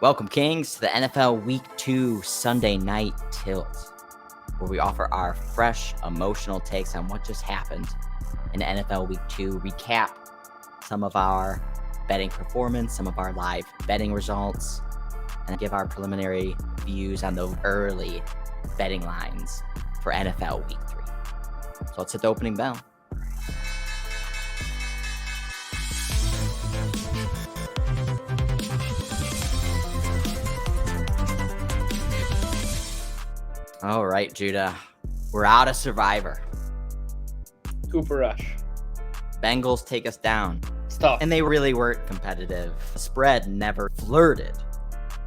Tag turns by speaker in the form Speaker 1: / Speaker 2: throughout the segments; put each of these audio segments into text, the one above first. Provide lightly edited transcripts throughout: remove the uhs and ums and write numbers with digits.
Speaker 1: Welcome, Kings, to the NFL Week 2 Sunday Night Tilt, where we offer our fresh, emotional takes on what just happened in NFL Week 2, recap some of our betting performance, some of our live betting results, and give our preliminary views on the early betting lines for NFL Week 3. So let's hit the opening bell. All right, Judah, we're out of Survivor.
Speaker 2: Cooper Rush.
Speaker 1: Bengals take us down.
Speaker 2: It's tough.
Speaker 1: And they really weren't competitive. The spread never flirted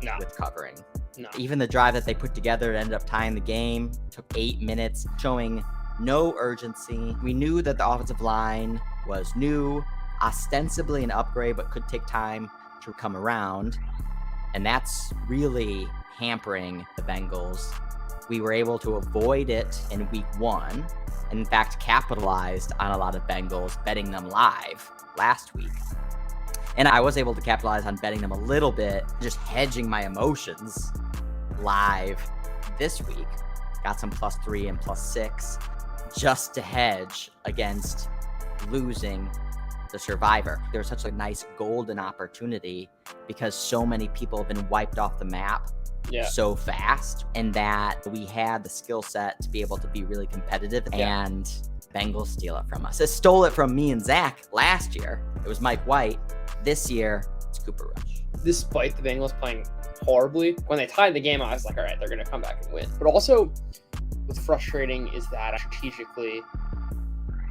Speaker 1: with covering.
Speaker 2: No.
Speaker 1: Even the drive that they put together ended up tying the game. Took 8 minutes, showing no urgency. We knew that the offensive line was new, ostensibly an upgrade, but could take time to come around. And that's really hampering the Bengals. We were able to avoid it in week 1, and in fact capitalized on a lot of Bengals, betting them live last week. And I was able to capitalize on betting them a little bit, just hedging my emotions live this week. Got some +3 and +6 just to hedge against losing the Survivor. There's such a nice golden opportunity because so many people have been wiped off the map so fast, and that we had the skill set to be able to be really competitive, and Bengals steal it from us. It stole it from me and Zach last year. It was Mike White. This year, it's Cooper Rush.
Speaker 2: Despite the Bengals playing horribly, when they tied the game, I was like, all right, they're going to come back and win. But also, what's frustrating is that strategically,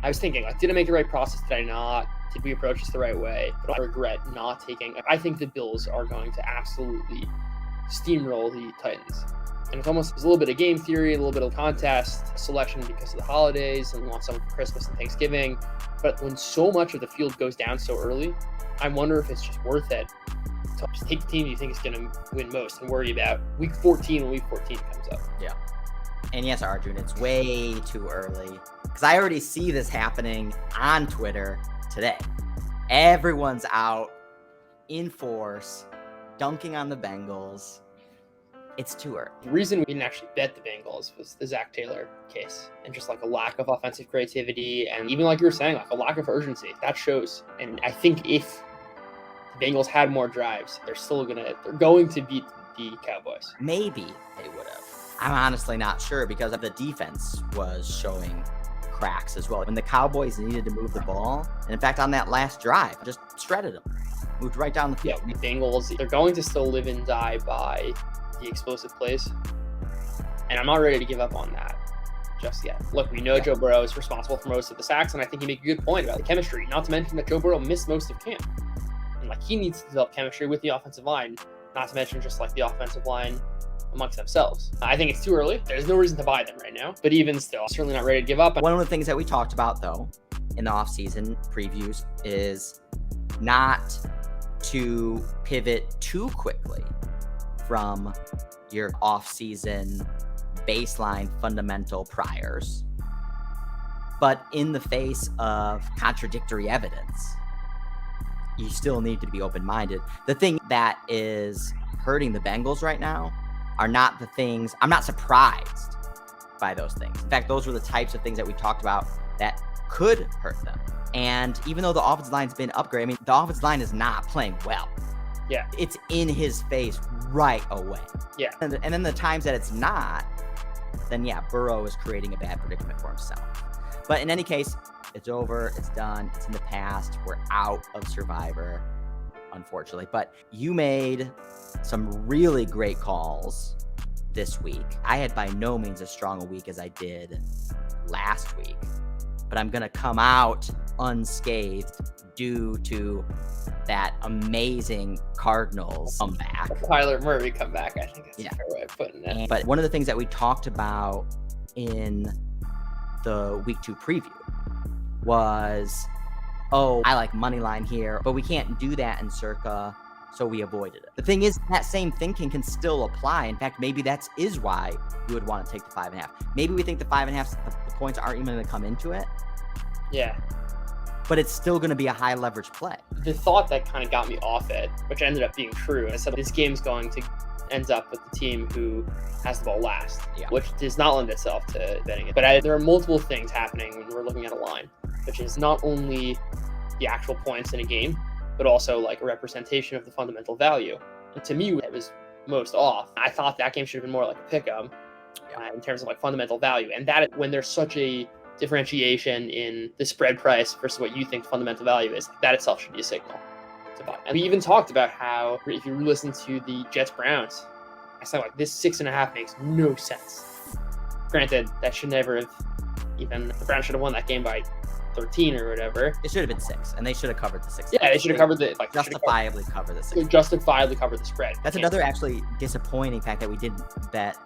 Speaker 2: I was thinking, did I make the right process? Did I not? Did we approach this the right way? But I regret not taking. I think the Bills are going to absolutely steamroll the Titans. And it's a little bit of game theory, a little bit of contest selection because of the holidays and want someone for Christmas and Thanksgiving. But when so much of the field goes down so early, I wonder if it's just worth it to just take the team you think is going to win most and worry about week 14 when week 14 comes up.
Speaker 1: Yeah. And yes, Arjun, it's way too early because I already see this happening on Twitter today. Everyone's out in force, dunking on the Bengals. It's too early.
Speaker 2: The reason we didn't actually bet the Bengals was the Zach Taylor case and just a lack of offensive creativity and even like you were saying, a lack of urgency. That shows. And I think if the Bengals had more drives, they're going to beat the Cowboys.
Speaker 1: Maybe they would have. I'm honestly not sure because the defense was showing cracks as well. When the Cowboys needed to move the ball, and in fact on that last drive, just shredded them. Moved right down the field.
Speaker 2: Yeah, the Bengals, they're going to still live and die by the explosive plays. And I'm not ready to give up on that just yet. Look, we know Joe Burrow is responsible for most of the sacks, and I think you make a good point about the chemistry, not to mention that Joe Burrow missed most of camp. And he needs to develop chemistry with the offensive line, not to mention just the offensive line amongst themselves. I think it's too early. There's no reason to buy them right now, but even still, certainly not ready to give up.
Speaker 1: One of the things that we talked about, though, in the offseason previews is not to pivot too quickly from your off-season baseline fundamental priors, but in the face of contradictory evidence, you still need to be open-minded. The thing that is hurting the Bengals right now are not the things, I'm not surprised by those things. In fact, those were the types of things that we talked about that could hurt them. And even though the offensive line's been upgraded, the offensive line is not playing well.
Speaker 2: Yeah.
Speaker 1: It's in his face right away.
Speaker 2: Yeah.
Speaker 1: And then the times that it's not, then Burrow is creating a bad predicament for himself. But in any case, it's over. It's done. It's in the past. We're out of Survivor, unfortunately. But you made some really great calls this week. I had by no means as strong a week as I did last week, but I'm going to come out unscathed due to that amazing Cardinals comeback.
Speaker 2: Kyler Murray comeback, I think that's a fair way of putting it.
Speaker 1: But one of the things that we talked about in the week 2 preview was, I like money line here, but we can't do that in Circa, so we avoided it. The thing is, that same thinking can still apply. In fact, maybe that is why you would want to take the 5.5. Maybe we think the 5.5, the points aren't even going to come into it.
Speaker 2: Yeah.
Speaker 1: but it's still going to be a high leverage play.
Speaker 2: The thought that kind of got me off it, which ended up being true, I said this game's going to end up with the team who has the ball last, which does not lend itself to betting it. But there are multiple things happening when we're looking at a line, which is not only the actual points in a game, but also like a representation of the fundamental value. And to me, it was most off. I thought that game should have been more like a pick-em in terms of like fundamental value. And that when there's such a differentiation in the spread price versus what you think fundamental value is, that itself should be a signal. And we even talked about how if you listen to the Jets-Browns, I said like this 6.5 makes no sense. Granted, that should never have even, the Browns should have won that game by 13 or whatever.
Speaker 1: It should have been 6, and they should have covered the 6.
Speaker 2: Yeah, they should have covered the
Speaker 1: justifiably cover the 6.
Speaker 2: Justifiably cover the spread.
Speaker 1: That's another actually disappointing fact that we didn't bet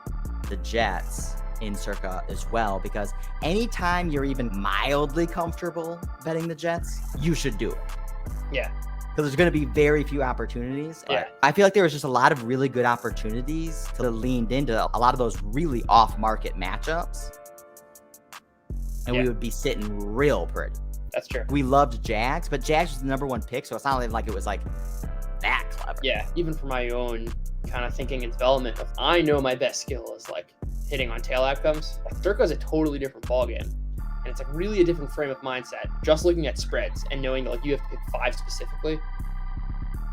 Speaker 1: the Jets in Circa as well, because anytime you're even mildly comfortable betting the Jets, you should do it.
Speaker 2: Yeah.
Speaker 1: Because there's going to be very few opportunities.
Speaker 2: Yeah.
Speaker 1: I feel like there was just a lot of really good opportunities to leaned into a lot of those really off-market matchups. And we would be sitting real pretty.
Speaker 2: That's true.
Speaker 1: We loved Jags, but Jags was the number 1 pick, so it's not like it was like that clever.
Speaker 2: Yeah, even for my own kind of thinking and development, I know my best skill is like hitting on tail outcomes. Like Circa is a totally different ballgame. And it's like really a different frame of mindset. Just looking at spreads and knowing that like you have to pick 5 specifically,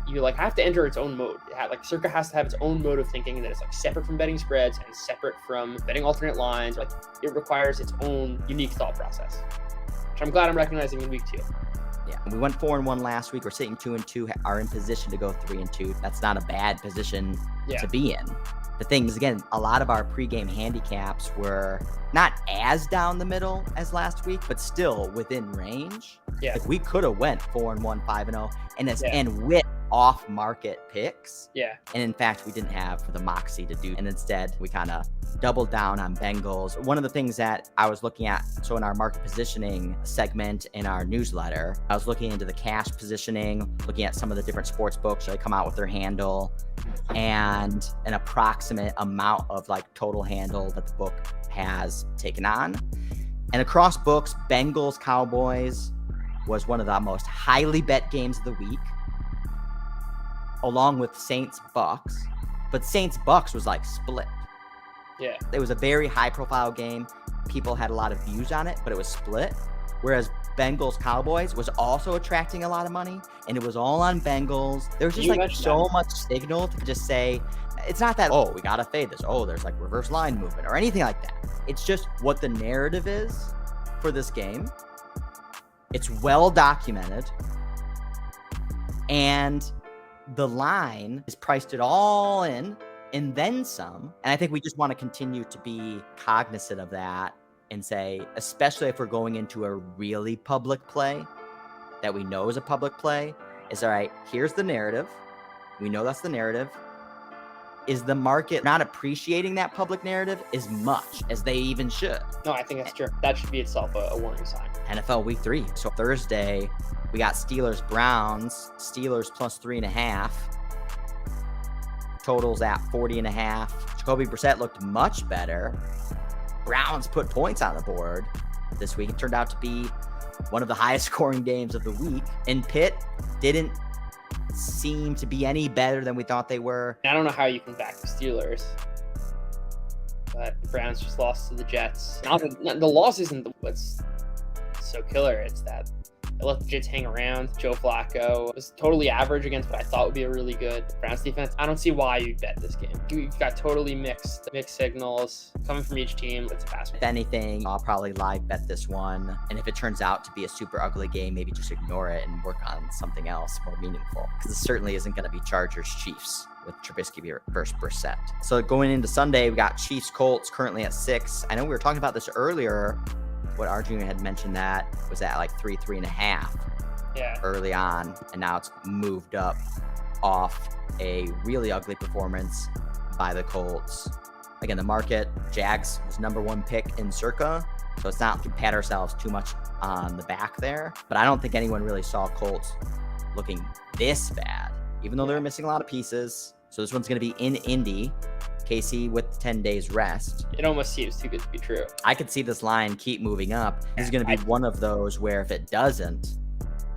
Speaker 2: you like have to enter its own mode. Like Circa has to have its own mode of thinking that is like separate from betting spreads and separate from betting alternate lines. Like it requires its own unique thought process, which I'm glad I'm recognizing in week 2.
Speaker 1: Yeah, we went 4-1 last week. We're sitting 2-2, are in position to go 3-2. That's not a bad position to be in. The thing is, again, a lot of our pregame handicaps were not as down the middle as last week, but still within range.
Speaker 2: Yeah,
Speaker 1: like we could have went 4-1, 5-0, and with off-market picks.
Speaker 2: Yeah,
Speaker 1: and in fact, we didn't have the moxie to do, and instead we kind of doubled down on Bengals. One of the things that I was looking at, so in our market positioning segment in our newsletter, I was looking into the cash positioning, looking at some of the different sports books that come out with their handle and an approximate amount of like total handle that the book has taken on. And across books, Bengals Cowboys was one of the most highly bet games of the week, along with Saints Bucks. But Saints Bucks was like split.
Speaker 2: Yeah.
Speaker 1: It was a very high profile game. People had a lot of views on it, but it was split. Whereas Bengals Cowboys was also attracting a lot of money, and it was all on Bengals. There was just like so much signal to just say, it's not that, oh, we got to fade this. Oh, there's like reverse line movement or anything like that. It's just what the narrative is for this game. It's well documented. And the line is priced it all in and then some. And I think we just want to continue to be cognizant of that and say, especially if we're going into a really public play that we know is a public play, is all right, here's the narrative. We know that's the narrative. Is the market not appreciating that public narrative as much as they even should?
Speaker 2: No, I think that's true. That should be itself a warning sign.
Speaker 1: NFL week 3. So Thursday, we got Steelers Browns. Steelers plus 3.5. Totals at 40.5. Jacoby Brissett looked much better. Browns put points on the board this week. It turned out to be one of the highest scoring games of the week. And Pitt didn't seem to be any better than we thought they were.
Speaker 2: I don't know how you can back the Steelers, but the Browns just lost to the Jets. The loss isn't what's so killer. It's that they let the Jets hang around. Joe Flacco was totally average against what I thought would be a really good Browns defense. I don't see why you'd bet this game. You've got totally mixed signals coming from each team. It's a pass.
Speaker 1: If anything, I'll probably live bet this one. And if it turns out to be a super ugly game, maybe just ignore it and work on something else more meaningful. Because it certainly isn't going to be Chargers-Chiefs with Trubisky versus Brissett. So going into Sunday, we got Chiefs-Colts currently at 6. I know we were talking about this earlier. What Arjun had mentioned that was at like 3.5 early on, and now it's moved up off a really ugly performance by the Colts. Again, the market, Jags was number 1 pick in Circa, so it's not to pat ourselves too much on the back there, but I don't think anyone really saw Colts looking this bad, even though they were missing a lot of pieces. So this one's going to be in Indy. KC with 10 days rest.
Speaker 2: It almost seems too good to be true.
Speaker 1: I could see this line keep moving up. This is going to be one of those where if it doesn't,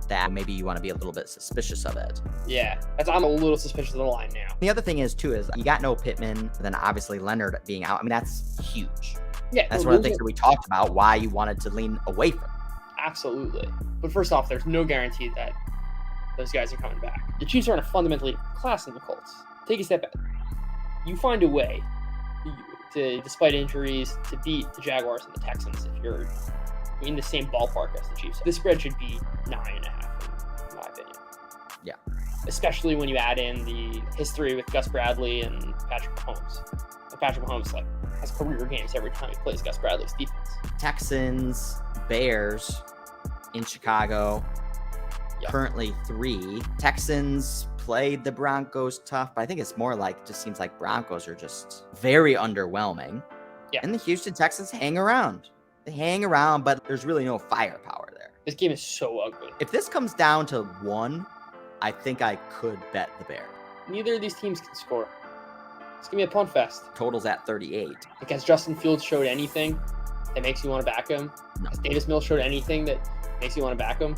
Speaker 1: that maybe you want to be a little bit suspicious of it.
Speaker 2: Yeah, I'm a little suspicious of the line now.
Speaker 1: The other thing is you got no Pittman, then obviously Leonard being out. I mean, that's huge.
Speaker 2: Yeah,
Speaker 1: that's one of the things that we talked about, why you wanted to lean away from.
Speaker 2: Absolutely. But first off, there's no guarantee that those guys are coming back. The Chiefs are in a fundamentally different class than the Colts. Take a step back. You find a way to, despite injuries, to beat the Jaguars and the Texans if you're in the same ballpark as the Chiefs. This spread should be 9.5, in my opinion.
Speaker 1: Yeah.
Speaker 2: Especially when you add in the history with Gus Bradley and Patrick Mahomes. And Patrick Mahomes has career games every time he plays Gus Bradley's defense.
Speaker 1: Texans, Bears in Chicago, currently 3. Texans played the Broncos tough, but I think it's more just seems like Broncos are just very underwhelming.
Speaker 2: Yeah.
Speaker 1: And the Houston Texans hang around. They hang around, but there's really no firepower there.
Speaker 2: This game is so ugly.
Speaker 1: If this comes down to 1, I think I could bet the Bears.
Speaker 2: Neither of these teams can score. It's going to be a punt fest.
Speaker 1: Total's at 38.
Speaker 2: Has Justin Fields showed anything that makes you want to back him?
Speaker 1: No.
Speaker 2: Has Davis Mills showed anything that makes you want to back him?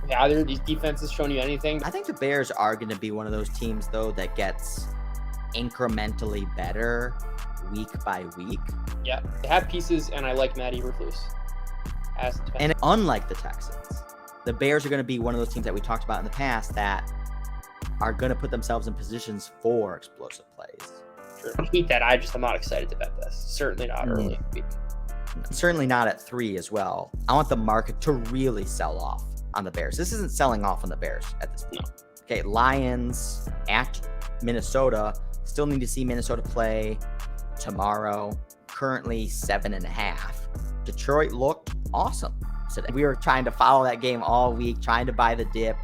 Speaker 2: Have either of these defenses shown you anything?
Speaker 1: I think the Bears are going to be one of those teams, though, that gets incrementally better week by week.
Speaker 2: Yeah, they have pieces, and I like Matt Eberflus.
Speaker 1: And unlike the Texans, the Bears are going to be one of those teams that we talked about in the past that are going to put themselves in positions for explosive plays.
Speaker 2: Sure. I hate that. I'm not excited to bet this. Certainly not early in the week.
Speaker 1: Certainly not at 3 as well. I want the market to really sell off on the Bears. This isn't selling off on the Bears at this point. No. Okay, Lions at Minnesota. Still need to see Minnesota play tomorrow. Currently 7.5. Detroit looked awesome. So we were trying to follow that game all week, trying to buy the dip.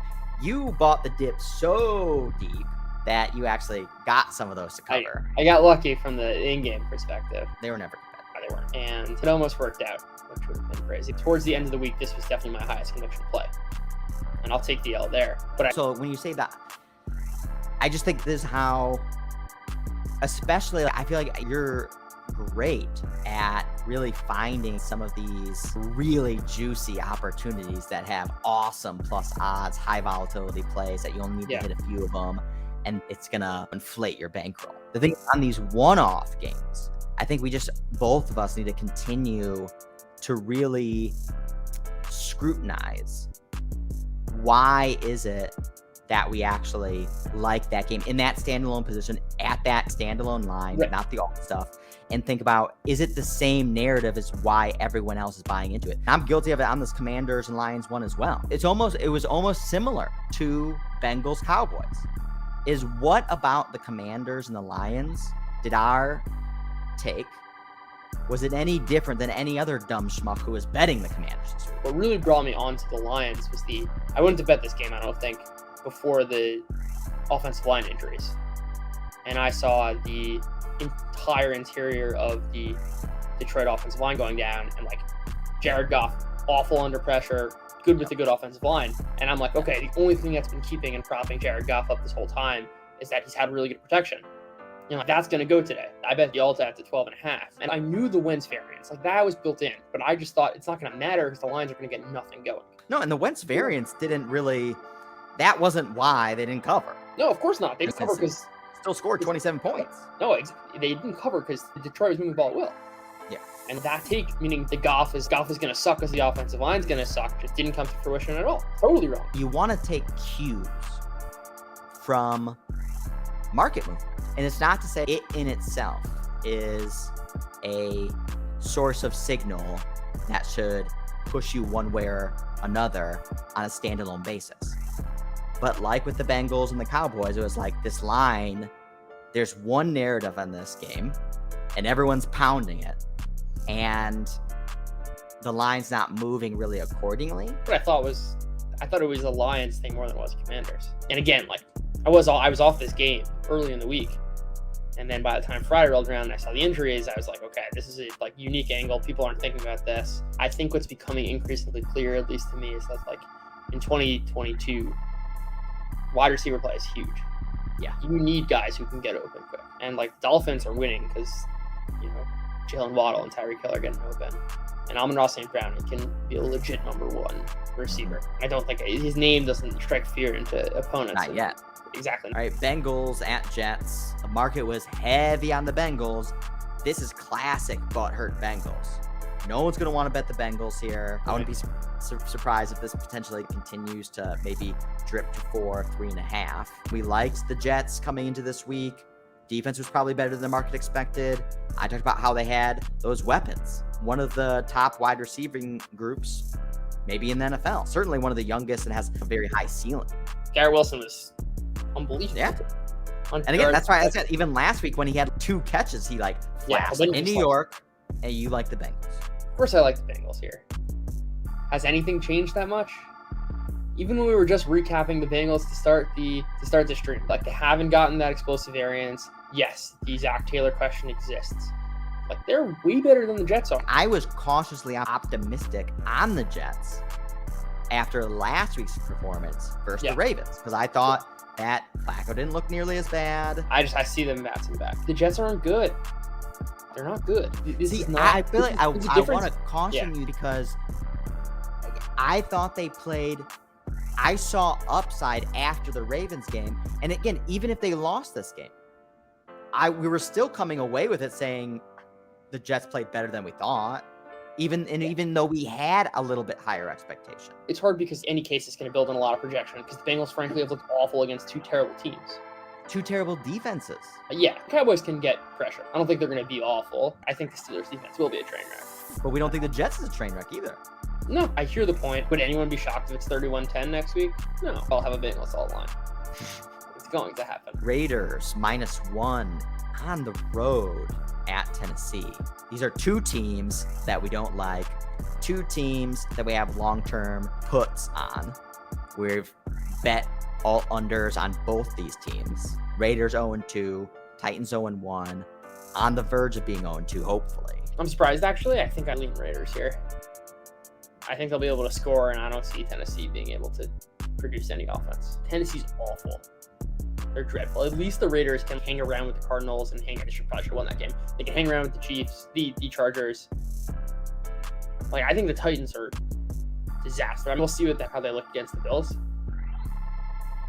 Speaker 1: You bought the dip so deep that you actually got some of those to cover.
Speaker 2: I got lucky from the in-game perspective.
Speaker 1: They were never competitive.
Speaker 2: They weren't. And it almost worked out, which would have been crazy. Towards the end of the week, this was definitely my highest conviction play. And I'll take the L there.
Speaker 1: So when you say that, I just think this is how, especially, I feel like you're great at really finding some of these really juicy opportunities that have awesome plus odds, high volatility plays that you'll need to hit a few of them, and it's gonna inflate your bankroll. The thing on these one-off games, I think both of us need to continue to really scrutinize why is it that we actually like that game in that standalone position at that standalone line, not the alt stuff, and think about, is it the same narrative as why everyone else is buying into it? I'm guilty of it on this Commanders and Lions one as well. It was almost similar to Bengals Cowboys. Is what about the Commanders and the Lions did our take? Was it any different than any other dumb schmuck who was betting the Commanders this week?
Speaker 2: What really brought me onto the Lions was I wouldn't have bet this game, I don't think, before the offensive line injuries. And I saw the entire interior of the Detroit offensive line going down, and Jared Goff, awful under pressure, good with a good offensive line. And I'm like, okay, the only thing that's been keeping and propping Jared Goff up this whole time is that he's had really good protection. That's going to go today. I bet the Alta at 12.5. And I knew the Wentz variance. That was built in. But I just thought it's not going to matter because the Lions are going to get nothing going.
Speaker 1: No, and the Wentz variance didn't really... That wasn't why they didn't cover.
Speaker 2: No, of course not. They didn't cover because...
Speaker 1: Still scored 27 points.
Speaker 2: No, they didn't cover because Detroit was moving the ball at will.
Speaker 1: Yeah.
Speaker 2: And that take, meaning the Goff is going to suck because the offensive line's going to suck, just didn't come to fruition at all. Totally wrong.
Speaker 1: You want to take cues from market movement. And it's not to say it in itself is a source of signal that should push you one way or another on a standalone basis. But like with the Bengals and the Cowboys, it was this line, there's one narrative on this game, and everyone's pounding it. And the line's not moving really accordingly.
Speaker 2: What I thought it was a Lions thing more than it was a Commanders. And again, I was off this game early in the week. And then by the time Friday rolled around and I saw the injuries, I was like, okay, this is a unique angle. People aren't thinking about this. I think what's becoming increasingly clear, at least to me, is that in 2022, wide receiver play is huge.
Speaker 1: Yeah.
Speaker 2: You need guys who can get open quick. And Dolphins are winning because, Jalen Waddle and Tyreek Hill are getting open. And Amon-Ra St. Brown can be a legit number one receiver. I don't think his name doesn't strike fear into opponents.
Speaker 1: Not yet.
Speaker 2: Exactly.
Speaker 1: All right, Bengals at Jets. The market was heavy on the Bengals. This is classic butthurt Bengals. No one's going to want to bet the Bengals here. I wouldn't be surprised if this potentially continues to maybe drip to 3.5. We liked the Jets coming into this week. Defense was probably better than the market expected. I talked about how they had those weapons. One of the top wide receiving groups, maybe in the NFL. Certainly one of the youngest and has a very high ceiling.
Speaker 2: Garrett Wilson was unbelievable.
Speaker 1: Yeah. And again, that's why I said even last week when he had 2 catches, he flashed in New York, and you like the Bengals.
Speaker 2: Of course I like the Bengals here. Has anything changed that much? Even when we were just recapping the Bengals to start the stream, they haven't gotten that explosive variance. Yes, the Zach Taylor question exists. They're way better than the Jets are.
Speaker 1: I was cautiously optimistic on the Jets after last week's performance versus the Ravens, because I thought that Flacco didn't look nearly as bad.
Speaker 2: I see them bouncing back. The Jets aren't good. They're not good.
Speaker 1: I feel like I want to caution you because I thought they played. I saw upside after the Ravens game, and again, even if they lost this game, we were still coming away with it saying the Jets played better than we thought. Even though we had a little bit higher expectation.
Speaker 2: It's hard because any case is going to build on a lot of projection because the Bengals, frankly, have looked awful against 2 terrible teams.
Speaker 1: 2 terrible defenses.
Speaker 2: Yeah, Cowboys can get pressure. I don't think they're going to be awful. I think the Steelers defense will be a train wreck.
Speaker 1: But we don't think the Jets is a train wreck either.
Speaker 2: No, I hear the point. Would anyone be shocked if it's 31-10 next week? No, I'll have a Bengals all line. It's going to happen.
Speaker 1: Raiders -1 on the road at Tennessee. These are 2 teams that we don't like. 2 teams that we have long-term puts on. We've bet all unders on both these teams. Raiders 0-2, Titans 0-1, on the verge of being 0-2, hopefully.
Speaker 2: I'm surprised, actually. I think I lean Raiders here. I think they'll be able to score, and I don't see Tennessee being able to produce any offense. Tennessee's awful. They're dreadful. At least the Raiders can hang around with the Cardinals and they probably should have won that game. They can hang around with the Chiefs, the Chargers. I think the Titans are disaster. I mean, we'll see how they look against the Bills.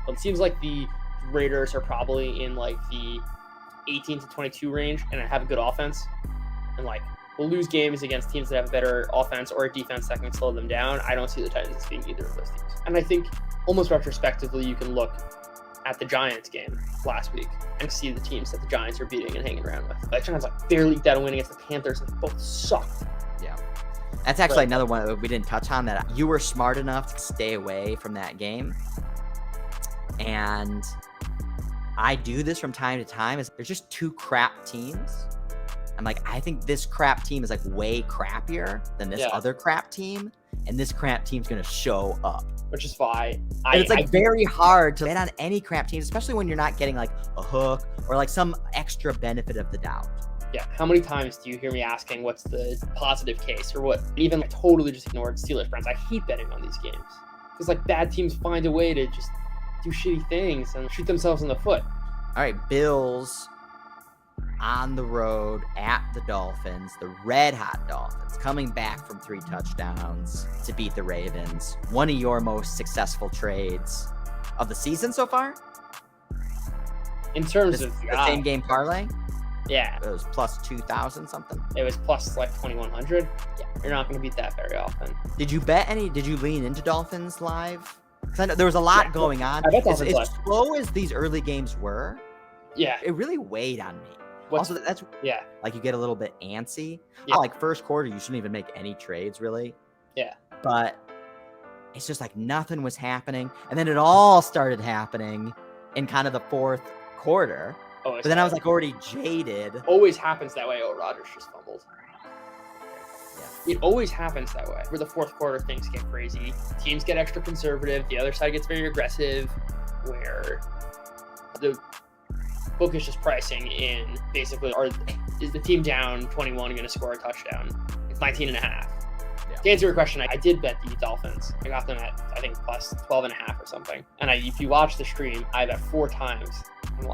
Speaker 2: But it seems like the Raiders are probably in the 18 to 22 range and have a good offense. And we'll lose games against teams that have a better offense or a defense that can slow them down. I don't see the Titans as being either of those teams. And I think almost retrospectively, you can look at the Giants game last week and see the teams that the Giants are beating and hanging around with. The Giants barely got a win against the Panthers and both sucked.
Speaker 1: Yeah. That's actually another one that we didn't touch on, that you were smart enough to stay away from that game. And I do this from time to time. There's just 2 crap teams. I'm I think this crap team is way crappier than this other crap team. And this crap team's going to show up.
Speaker 2: Which is why
Speaker 1: it's very hard to bet on any crap team, especially when you're not getting a hook or some extra benefit of the doubt.
Speaker 2: Yeah. How many times do you hear me asking what's the positive case or what? Even I totally just ignored Steelers Browns. I hate betting on these games because bad teams find a way to just do shitty things and shoot themselves in the foot.
Speaker 1: All right, Bills on the road at the Dolphins, the red hot Dolphins, coming back from 3 touchdowns to beat the Ravens. One of your most successful trades of the season so far?
Speaker 2: In terms of
Speaker 1: the same game parlay?
Speaker 2: Yeah.
Speaker 1: It was plus 2,000 something.
Speaker 2: It was plus 2,100. Yeah, you're not going to beat that very often.
Speaker 1: Did you lean into Dolphins live? Because I know there was a lot going on. As slow as these early games were, it really weighed on me. Also, that's you get a little bit antsy. Yeah. First quarter, you shouldn't even make any trades, really.
Speaker 2: Yeah.
Speaker 1: But it's just nothing was happening. And then it all started happening in kind of the 4th quarter. But then I was already jaded.
Speaker 2: Always happens that way. Oh, Rodgers just fumbled. Yeah. It always happens that way. Where the 4th quarter, things get crazy. Teams get extra conservative. The other side gets very aggressive. Where the book is just pricing in basically, is the team down 21 going to score a touchdown? It's 19.5. Yeah. To answer your question, I did bet the Dolphins. I got them at, I think, plus 12.5 or something. And if you watch the stream, I bet 4 times. I'm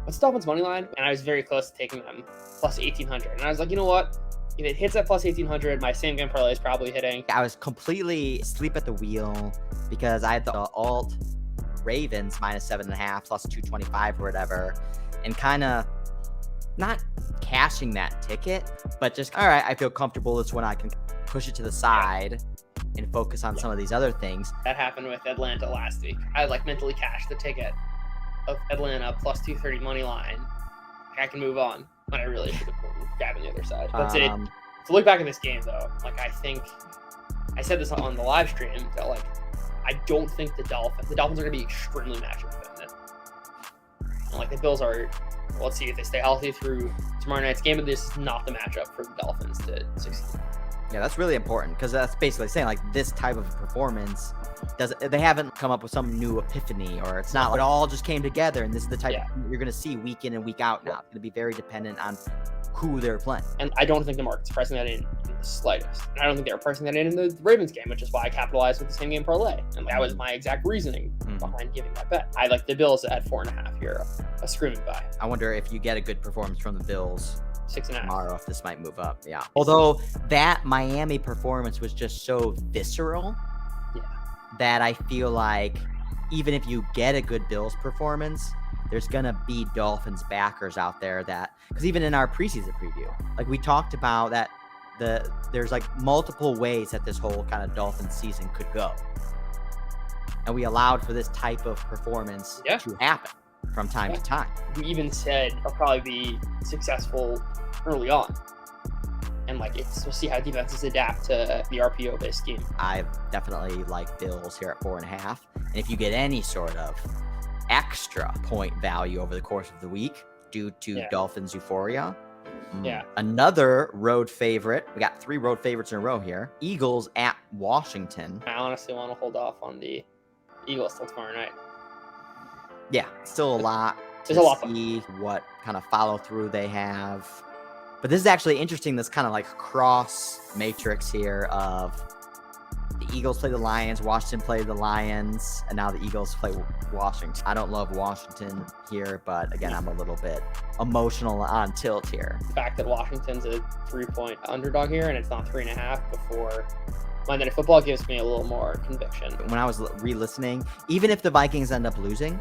Speaker 2: what's Dolphins money line? And I was very close to taking them plus 1,800. And I was you know what? If it hits at plus 1,800, my same game parlay is probably hitting.
Speaker 1: I was completely asleep at the wheel because I had the alt Ravens minus 7.5 plus 225 or whatever, and kind of not cashing that ticket, but just, all right, I feel comfortable. It's when I can push it to the side and focus on some of these other things.
Speaker 2: That happened with Atlanta last week. I like mentally cashed the ticket of Atlanta plus 230 money line. I can move on when I really should have been grabbing the other side. But to look back at this game though, like I think I said this on the live stream that like I don't think the Dolphins are going to be extremely matchup dependent. And like the Bills are. Well, let's see if they stay healthy through tomorrow night's game, but this is not the matchup for the Dolphins to succeed.
Speaker 1: Yeah, that's really important because that's basically saying like this type of performance they haven't come up with some new epiphany, or it's not like it all just came together and this is the type you're going to see week in and week out now. It's going to be very dependent on who they're playing.
Speaker 2: And I don't think the market's pricing that in the slightest. And I don't think they were pricing that in the Ravens game, which is why I capitalized with the same game parlay. And that was my exact reasoning behind giving that bet. I like the Bills at 4.5 here, a screaming buy.
Speaker 1: I wonder if you get a good performance from the Bills
Speaker 2: 6.5
Speaker 1: tomorrow, if this might move up. Yeah. Although that Miami performance was just so visceral that I feel like even if you get a good Bills performance, there's going to be Dolphins backers out there that, because even in our preseason preview, like we talked about that there's like multiple ways that this whole kind of Dolphins season could go. And we allowed for this type of performance to happen from time to time.
Speaker 2: We even said it'll probably be successful early on. And like we'll see how defenses adapt to the RPO-based scheme.
Speaker 1: I definitely like Bills here at 4.5. And if you get any sort of extra point value over the course of the week due to Dolphins euphoria, another road favorite. We got 3 road favorites in a row here. Eagles at Washington.
Speaker 2: I honestly want to hold off on the Eagles till tomorrow night.
Speaker 1: Yeah, still a lot
Speaker 2: There's a lot
Speaker 1: see what kind of follow through they have. But this is actually interesting, this kind of like cross matrix here of the Eagles play the Lions, Washington play the Lions, and now the Eagles play Washington. I don't love Washington here, but again, I'm a little bit emotional on tilt here.
Speaker 2: The fact that Washington's a 3-point underdog here and it's not 3.5 before Monday Night Football gives me a little more conviction.
Speaker 1: When I was re-listening, even if the Vikings end up losing,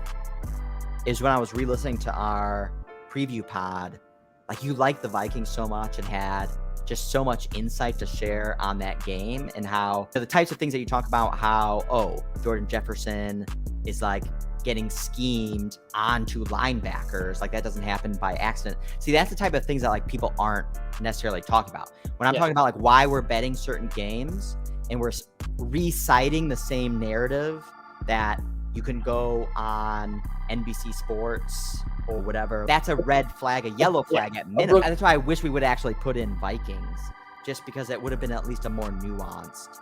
Speaker 1: is when I was re-listening to our preview pod. Like, you liked the Vikings so much and had just so much insight to share on that game, and how the types of things that you talk about, how, Jordan Jefferson is like getting schemed onto linebackers. Like, that doesn't happen by accident. See, that's the type of things that like people aren't necessarily talking about. When I'm talking about like why we're betting certain games and we're reciting the same narrative that you can go on NBC Sports or whatever, that's a red flag, a yellow flag at minimum. That's why I wish we would actually put in Vikings, just because it would have been at least a more nuanced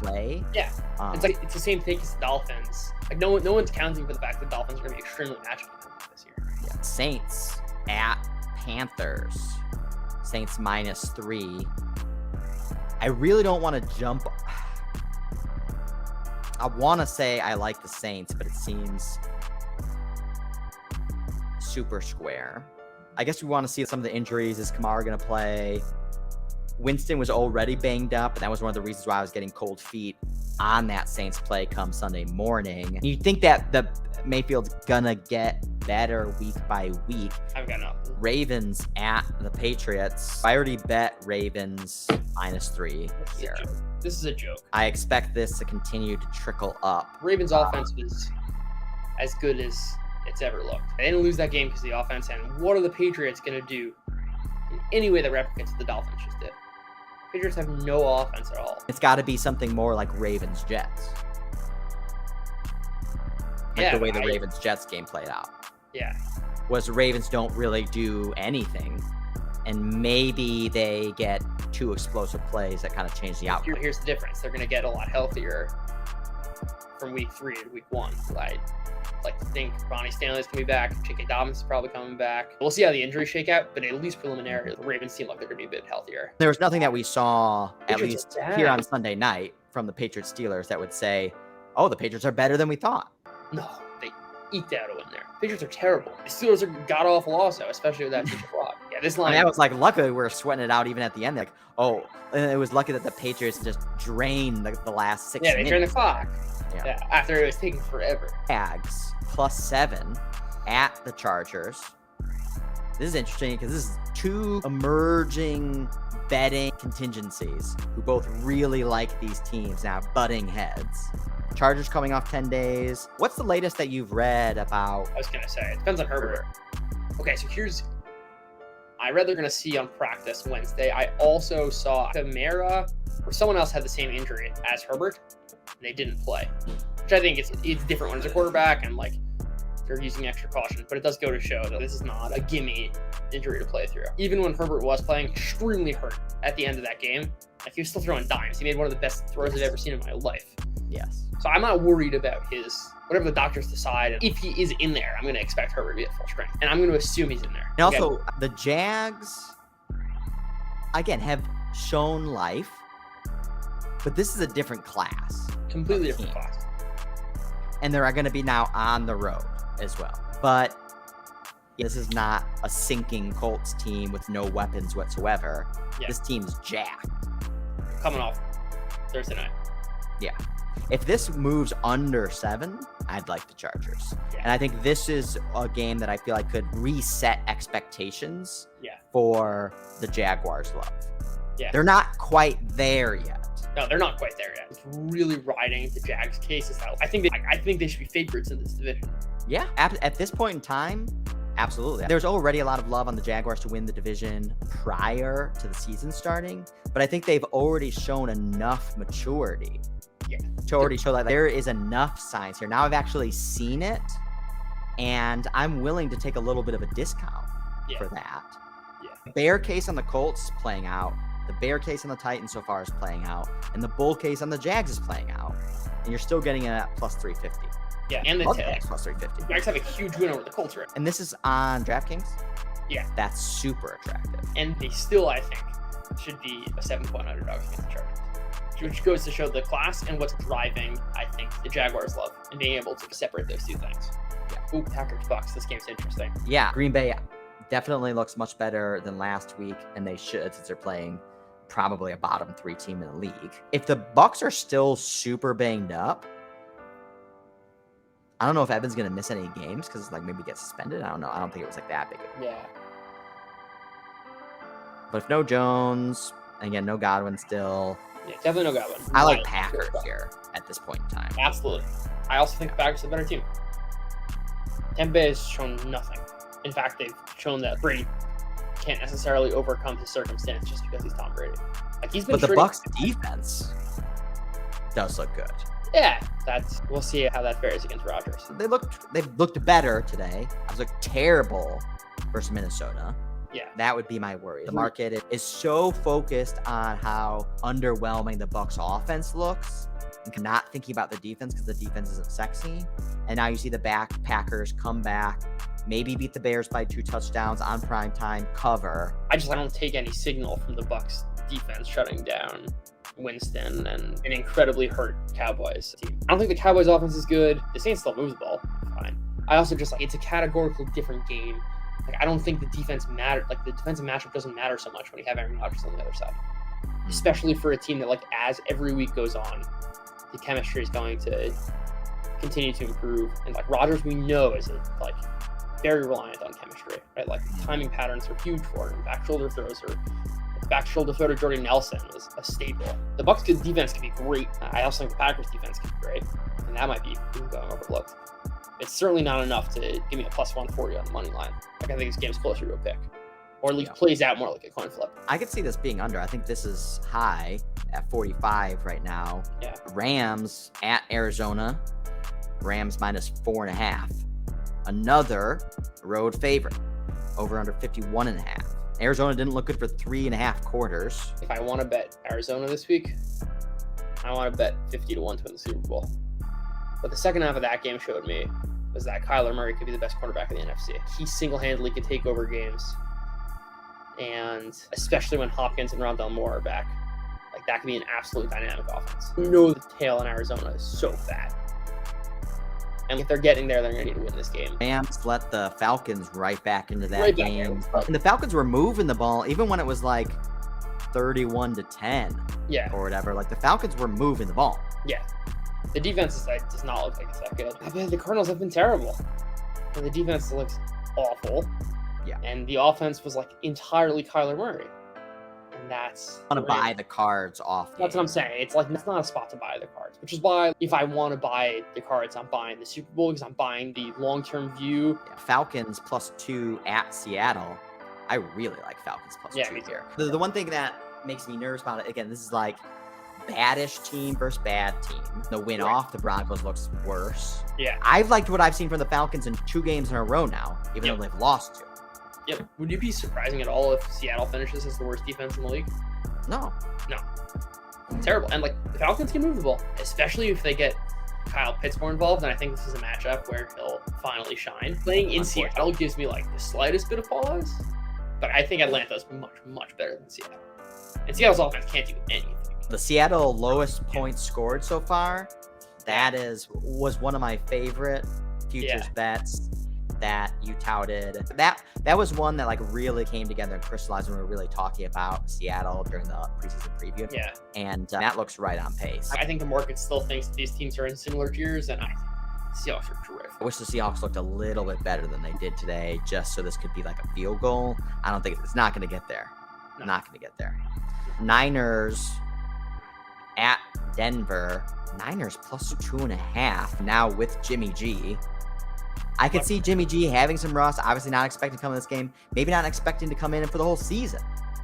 Speaker 1: play.
Speaker 2: Yeah, it's the same thing as the Dolphins. Like no one's counting for the fact that the Dolphins are going to be extremely matchup dependent this year.
Speaker 1: Yeah. Saints at Panthers. Saints -3. I really don't want to jump. I want to say I like the Saints, but it seems super square. I guess we want to see some of the injuries. Is Kamara going to play? Winston was already banged up, and that was one of the reasons why I was getting cold feet on that Saints play come Sunday morning. You'd think that the Mayfield's gonna get better week by week.
Speaker 2: I've got nothing.
Speaker 1: Ravens at the Patriots. I already bet Ravens -3 here.
Speaker 2: This is a joke.
Speaker 1: I expect this to continue to trickle up.
Speaker 2: Ravens offense was as good as it's ever looked. They didn't lose that game because of the offense. And what are the Patriots going to do in any way that replicates what the Dolphins just did? Patriots have no offense at all.
Speaker 1: It's got to be something more like Ravens-Jets. Like the way the Ravens-Jets game played out.
Speaker 2: Yeah.
Speaker 1: Was the Ravens don't really do anything, and maybe they get 2 explosive plays that kind of change the outcome.
Speaker 2: Here's the difference. They're going to get a lot healthier from week 3 to week 1. I like to think Ronnie Stanley's going to be back. J.K. Dobbins is probably coming back. We'll see how the injuries shake out, but at least preliminary, the Ravens seem like they're going to be a bit healthier.
Speaker 1: There was nothing that we saw, at
Speaker 2: Patriots
Speaker 1: least here on Sunday night, from the Patriots-Steelers that would say, oh, the Patriots are better than we thought.
Speaker 2: No, they eked out a win there. Patriots are terrible. The Steelers are god-awful also, especially with that feature block. Yeah, this
Speaker 1: I
Speaker 2: line.
Speaker 1: mean, I was like, luckily we were sweating it out even at the end. Like, oh, and it was lucky that the Patriots just drained the last 6 minutes.
Speaker 2: Yeah, they turned the clock.
Speaker 1: Yeah.
Speaker 2: Yeah, after it was taking forever.
Speaker 1: Jags +7 at the Chargers. This is interesting because this is two emerging betting contingencies who both really like these teams now, butting heads. Chargers coming off 10 days. What's the latest that you've read about?
Speaker 2: I was going to say, it depends on Herbert. Okay, so I read they're going to see on practice Wednesday. I also saw Kamara or someone else had the same injury as Herbert, and they didn't play, which I think it's different when it's a quarterback and like they're using extra caution, but it does go to show that this is not a gimme injury to play through. Even when Herbert was playing extremely hurt at the end of that game, like he was still throwing dimes. He made one of the best throws I've ever seen in my life.
Speaker 1: Yes.
Speaker 2: So I'm not worried about whatever the doctors decide. If he is in there, I'm going to expect Herbert to be at full strength. And I'm going to assume he's in there.
Speaker 1: And also, the Jags, again, have shown life, but this is a different class.
Speaker 2: Completely different class.
Speaker 1: And they're going to be now on the road as well. But this is not a sinking Colts team with no weapons whatsoever. Yeah. This team's jacked.
Speaker 2: Coming off Thursday night.
Speaker 1: Yeah. If this moves under 7, I'd like the Chargers. Yeah. And I think this is a game that I feel like could reset expectations for the Jaguars' love. Yeah. They're not quite there yet.
Speaker 2: No, they're not quite there yet. It's really riding the Jags' case. I think they should be favorites in this division.
Speaker 1: Yeah, at this point in time, absolutely. There's already a lot of love on the Jaguars to win the division prior to the season starting, but I think they've already shown enough maturity to already show that there is enough signs here. Now I've actually seen it, and I'm willing to take a little bit of a discount for that. Yeah. The bear case on the Colts is playing out. The bear case on the Titans so far is playing out, and the bull case on the Jags is playing out, and you're still getting it at plus 350.
Speaker 2: Yeah, and the
Speaker 1: Jags plus 350.
Speaker 2: Jags have a huge win over the Colts, right?
Speaker 1: And this is on DraftKings?
Speaker 2: Yeah.
Speaker 1: That's super attractive.
Speaker 2: And they still, I think, should be a 7-point underdog against the Chargers, which goes to show the class and what's driving, I think, the Jaguars' love and being able to separate those two things. Yeah. Ooh, Packers Bucks. This game's interesting.
Speaker 1: Yeah, Green Bay definitely looks much better than last week, and they should, since they're playing probably a bottom 3 team in the league. If the Bucks are still super banged up, I don't know if Evan's going to miss any games because maybe get suspended. I don't know. I don't think it was that big.
Speaker 2: Yeah.
Speaker 1: But if no Jones, and again, no Godwin still.
Speaker 2: Yeah, definitely no Godwin.
Speaker 1: I like Packers here at this point in time.
Speaker 2: Absolutely. I also think the Packers are a better team. Tampa Bay has shown nothing. In fact, they've shown that Brady can't necessarily overcome his circumstance just because he's Tom Brady. He's been.
Speaker 1: But the Bucs defense does look good.
Speaker 2: Yeah, we'll see how that fares against Rodgers.
Speaker 1: They've looked better today. I looked terrible versus Minnesota.
Speaker 2: Yeah,
Speaker 1: that would be my worry. The market is so focused on how underwhelming the Bucs offense looks, and not thinking about the defense because the defense isn't sexy. And now you see the Packers come back, maybe beat the Bears by 2 touchdowns on primetime cover.
Speaker 2: I don't take any signal from the Bucs defense shutting down Winston and an incredibly hurt Cowboys team. I don't think the Cowboys offense is good. The Saints still move the ball fine. I also it's a categorical different game. I don't think the defense matter. The defensive matchup doesn't matter so much when you have Aaron Rodgers on the other side, especially for a team that as every week goes on, the chemistry is going to continue to improve. And Rodgers, we know is very reliant on chemistry, right? Timing patterns are huge for him. Back shoulder throws back shoulder throw to Jordy Nelson was a staple. The Bucs' defense can be great. I also think the Packers' defense can be great, and that might be going overlooked. It's certainly not enough to give me a plus 140 on the money line. I think this game's closer to a pick, or at least plays out more like a coin flip.
Speaker 1: I could see this being under. I think this is high at 45 right now.
Speaker 2: Yeah.
Speaker 1: Rams at Arizona. Rams minus 4.5. Another road favorite. Over under 51.5. Arizona didn't look good for 3.5 quarters.
Speaker 2: If I want to bet Arizona this week, I want to bet 50 to 1 to win the Super Bowl. What the second half of that game showed me was that Kyler Murray could be the best quarterback in the NFC. He single-handedly could take over games. And especially when Hopkins and Rondale Moore are back, that could be an absolute dynamic offense. You know the tail in Arizona is so fat. And if they're getting there, they're going to need to win this game.
Speaker 1: Rams let the Falcons right back into that
Speaker 2: Right back
Speaker 1: game.
Speaker 2: in.
Speaker 1: And the Falcons were moving the ball even when it was like 31-10
Speaker 2: Yeah.
Speaker 1: or whatever. Like the Falcons were moving the ball.
Speaker 2: Yeah. The defense does not look like it's that good. I mean, the Cardinals have been terrible. And the defense looks awful.
Speaker 1: Yeah.
Speaker 2: And the offense was like entirely Kyler Murray. And that's...
Speaker 1: I want to buy the cards off.
Speaker 2: That's what I'm saying. It's like, it's not a spot to buy the cards, which is why if I want to buy the cards, I'm buying the Super Bowl because I'm buying the long-term view.
Speaker 1: Yeah, Falcons +2 at Seattle. I really like Falcons +2 here. The one thing that makes me nervous about it, again, this is like badish team versus bad team. The win off the Broncos looks worse.
Speaker 2: Yeah.
Speaker 1: I've liked what I've seen from the Falcons in 2 games in a row now, even though they've lost 2.
Speaker 2: Yep. Would you be surprising at all if Seattle finishes as the worst defense in the league?
Speaker 1: No.
Speaker 2: Terrible. And like the Falcons can move the ball, especially if they get Kyle Pitts more involved. And I think this is a matchup where he'll finally shine. Playing in Seattle gives me like the slightest bit of pause, but I think Atlanta's much better than Seattle. And Seattle's offense can't do anything.
Speaker 1: The Seattle lowest points scored so far, was one of my favorite futures bets that you touted. That was one that like really came together and crystallized when we were really talking about Seattle during the preseason preview.
Speaker 2: Yeah.
Speaker 1: And that looks right on pace.
Speaker 2: I think the market still thinks these teams are in similar tiers, and I think the Seahawks are terrific.
Speaker 1: I wish the Seahawks looked a little bit better than they did today, just so this could be like a field goal. I don't think it's not going to get there.
Speaker 2: No.
Speaker 1: Not going to get there. Niners at Denver. Niners +2.5 now with Jimmy G. I could see Jimmy G having some rust, obviously not expecting to come in this game, maybe not expecting to come in for the whole season.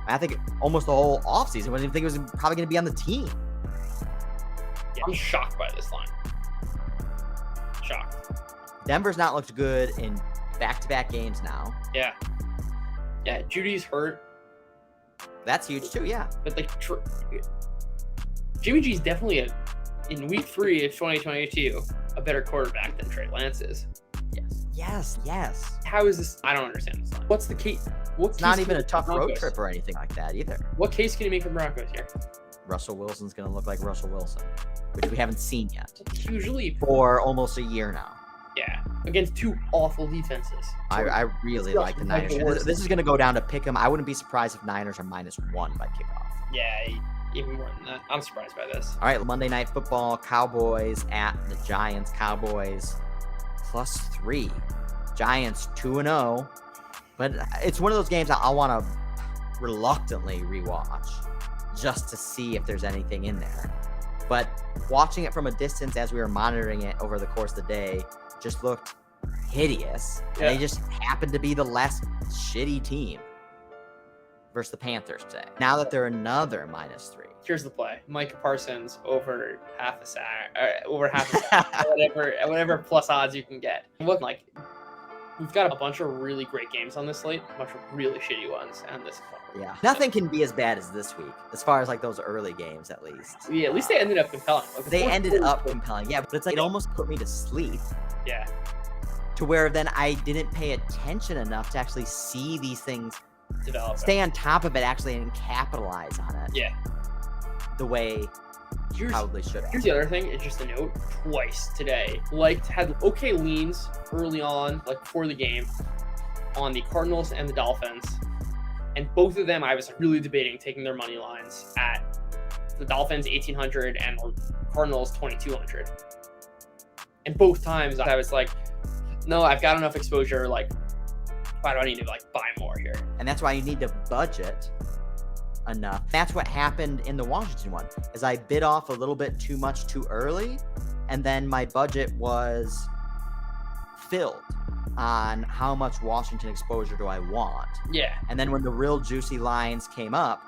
Speaker 1: I think almost the whole offseason. I didn't even think it was probably going to be on the team.
Speaker 2: Yeah, I'm shocked by this line. Shocked.
Speaker 1: Denver's not looked good in back-to-back games now.
Speaker 2: Yeah. Yeah, Judy's hurt.
Speaker 1: That's huge too, yeah.
Speaker 2: But like, Jimmy G's definitely, in week 3 of 2022, a better quarterback than Trey Lance is.
Speaker 1: Yes.
Speaker 2: How is this? I don't understand this line. What's the case?
Speaker 1: It's not even a tough road trip or anything like that either.
Speaker 2: What case can you make for Broncos here?
Speaker 1: Russell Wilson's going to look like Russell Wilson, which we haven't seen yet.
Speaker 2: Usually
Speaker 1: for almost a year now.
Speaker 2: Yeah, against 2 awful defenses.
Speaker 1: I really like the Niners. This is going to go down to pick 'em. I wouldn't be surprised if Niners are -1 by kickoff.
Speaker 2: Yeah, even more than that. I'm surprised by this.
Speaker 1: All right, Monday Night Football, Cowboys at the Giants. Cowboys +3. Giants 2-0. But it's one of those games I want to reluctantly rewatch just to see if there's anything in there. But watching it from a distance as we were monitoring it over the course of the day just looked hideous. And they just happened to be the less shitty team versus the Panthers today. Now that they're another -3.
Speaker 2: Here's the play: Micah Parsons over half a sack, whatever plus odds you can get. Look, like we've got a bunch of really great games on this slate, a bunch of really shitty ones, and this one.
Speaker 1: Yeah, nothing can be as bad as this week, as far as like those early games at least.
Speaker 2: Yeah, at least they ended up compelling. Like,
Speaker 1: they ended up compelling, yeah, but it's like it almost put me to sleep.
Speaker 2: Yeah.
Speaker 1: To where then I didn't pay attention enough to actually see these things
Speaker 2: develop,
Speaker 1: stay on top of it actually, and capitalize on it.
Speaker 2: Yeah.
Speaker 1: The way you probably should have.
Speaker 2: Here's the other thing, it's just a note. Twice today, had okay leans early on, like before the game, on the Cardinals and the Dolphins. And both of them, I was really debating taking their money lines at the Dolphins 1,800 and Cardinals 2,200. And both times I was like, no, I've got enough exposure. Like, why do I need to like buy more here?
Speaker 1: And that's why you need to budget enough. That's what happened in the Washington one, is I bid off a little bit too much too early, and then my budget was filled on how much Washington exposure do I want.
Speaker 2: Yeah.
Speaker 1: And then when the real juicy lines came up,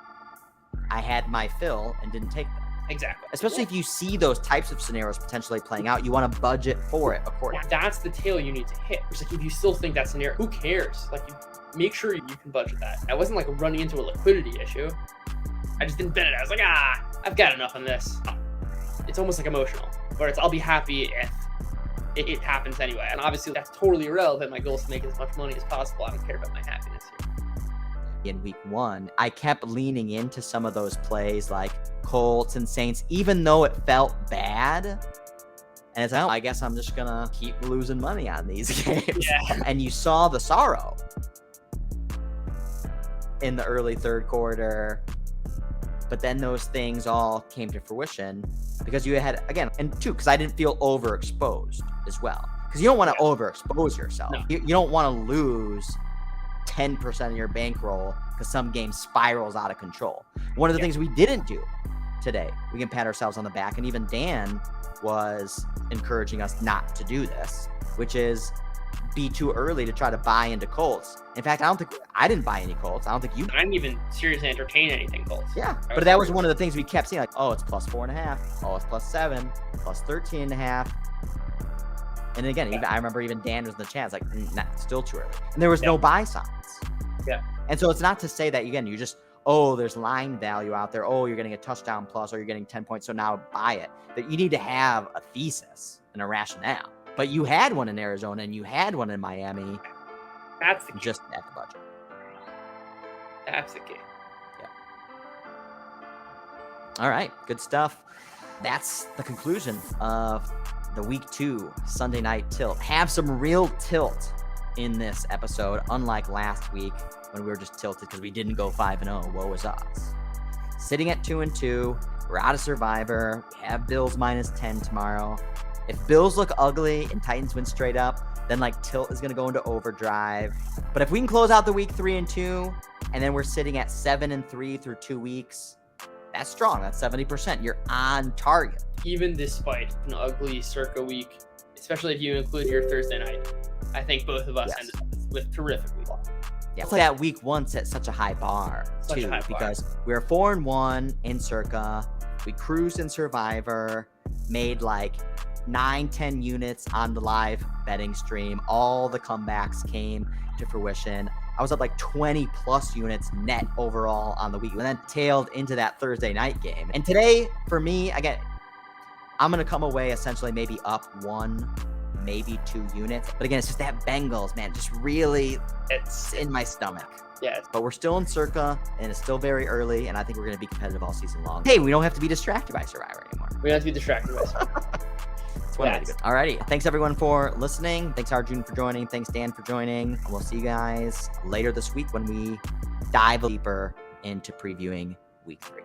Speaker 1: I had my fill and didn't take them.
Speaker 2: Exactly.
Speaker 1: Especially if you see those types of scenarios potentially playing out, you want to budget for it accordingly.
Speaker 2: That's the tail you need to hit. It's like if you still think that scenario, who cares? Like, you make sure you can budget that. I wasn't like running into a liquidity issue. I just didn't bet it. I was like, I've got enough on this. It's almost like emotional, where it's I'll be happy if it happens anyway. And obviously that's totally irrelevant. My goal is to make as much money as possible. I don't care about my happiness here.
Speaker 1: In week 1, I kept leaning into some of those plays like Colts and Saints, even though it felt bad. And it's like, oh, I guess I'm just gonna keep losing money on these games.
Speaker 2: Yeah.
Speaker 1: And you saw the sorrow in the early third quarter. But then those things all came to fruition because you had, again, and two, because I didn't feel overexposed as well. Because you don't want to overexpose yourself.
Speaker 2: No.
Speaker 1: You don't want to lose 10% of your bankroll because some game spirals out of control. One of the things we didn't do today, we can pat ourselves on the back, and even Dan was encouraging us not to do this, which is be too early to try to buy into Colts. In fact, I didn't buy any Colts. I don't think you.
Speaker 2: I didn't even seriously entertain anything Colts.
Speaker 1: Yeah, but that was one of the things we kept seeing. Like, oh, it's plus 4.5. Oh, it's plus 7. Plus 13.5. And again, even I remember even Dan was in the chat. It's like, nah, still too early. And there was no buy signs.
Speaker 2: Yeah.
Speaker 1: And so it's not to say that, again, you just, oh, there's line value out there. Oh, you're getting a touchdown plus, or you're getting 10 points. So now buy it. That you need to have a thesis and a rationale. But you had one in Arizona and you had one in Miami.
Speaker 2: That's the key.
Speaker 1: Just at the budget.
Speaker 2: That's the key.
Speaker 1: Yeah. All right. Good stuff. That's the conclusion of the week 2 Sunday night tilt. Have some real tilt in this episode, unlike last week when we were just tilted because we didn't go 5-0. Woe is us. Sitting at 2-2. We're out of Survivor. We have Bills minus 10 tomorrow. If Bills look ugly and Titans win straight up, then like tilt is going to go into overdrive. But if we can close out the week 3-2, and then we're sitting at 7-3 through 2 weeks, that's strong. That's 70%. You're on target.
Speaker 2: Even despite an ugly Circa week, especially if you include your Thursday night, I think both of us ended with terrific week.
Speaker 1: Yeah, it's like that week 1 set such a high bar, too, because we were 4-1 in Circa. We cruised in Survivor, made like 9-10 units on the live betting stream. All the comebacks came to fruition. I was up like 20 plus units net overall on the week, and then tailed into that Thursday night game. And today, for me, again, I'm going to come away essentially maybe up 1, maybe 2 units. But again, it's just that Bengals, man, just really, it's in my stomach.
Speaker 2: Yeah.
Speaker 1: But we're still in Circa, and it's still very early, and I think we're going to be competitive all season long. Hey, we don't have to be distracted by Survivor anymore.
Speaker 2: We don't have to be distracted by Survivor.
Speaker 1: Alrighty. Thanks everyone for listening. Thanks Arjun for joining. Thanks Dan for joining. And we'll see you guys later this week when we dive deeper into previewing week 3.